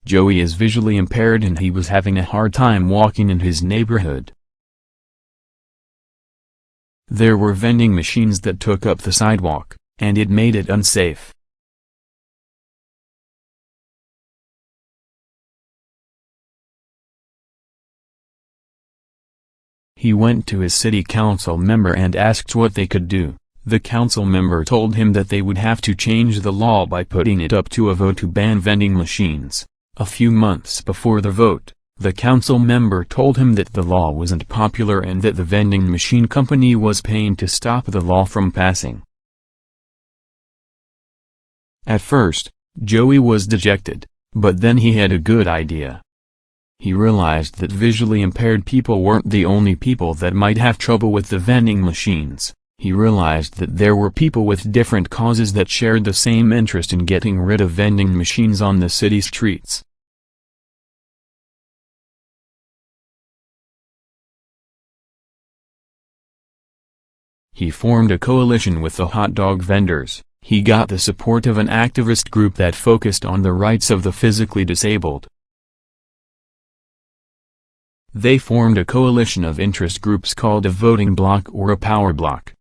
Joey is visually impaired and he was having a hard time walking in his neighborhood. There were vending machines that took up the sidewalk, and it made it unsafe. He went to his city council member and asked what they could do. The council member told him that they would have to change the law by putting it up to a vote to ban vending machines. A few months before the vote, the council member told him that the law wasn't popular and that the vending machine company was paying to stop the law from passing. At first, Joey was dejected, but then he had a good idea. He realized that visually impaired people weren't the only people that might have trouble with the vending machines. He realized that there were people with different causes that shared the same interest in getting rid of vending machines on the city streets. He formed a coalition with the hot dog vendors. He got the support of an activist group that focused on the rights of the physically disabled. They formed a coalition of interest groups called a voting bloc or a power bloc.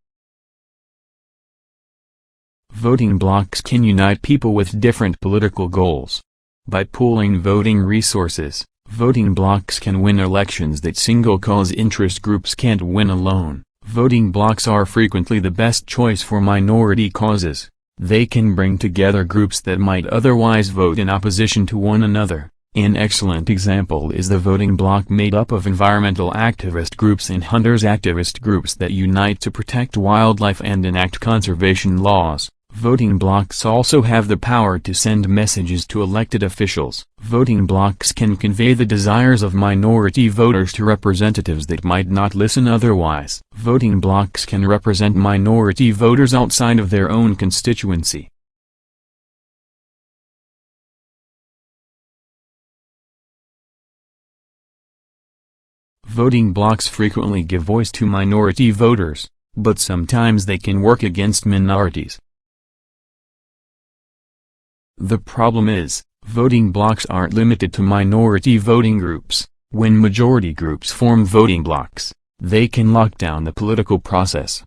Voting blocs can unite people with different political goals. By pooling voting resources, voting blocs can win elections that single-cause interest groups can't win alone. Voting blocs are frequently the best choice for minority causes. They can bring together groups that might otherwise vote in opposition to one another. An excellent example is the voting bloc made up of environmental activist groups and hunters activist groups that unite to protect wildlife and enact conservation laws. Voting blocs also have the power to send messages to elected officials. Voting blocs can convey the desires of minority voters to representatives that might not listen otherwise. Voting blocs can represent minority voters outside of their own constituency. Voting blocs frequently give voice to minority voters, but sometimes they can work against minorities. The problem is, voting blocs aren't limited to minority voting groups. When majority groups form voting blocs, they can lock down the political process.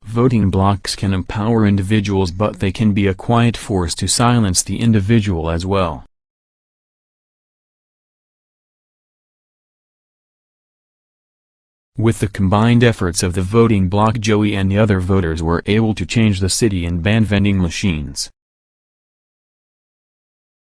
Voting blocs can empower individuals, but they can be a quiet force to silence the individual as well. With the combined efforts of the voting bloc, Joey and the other voters were able to change the city and ban vending machines.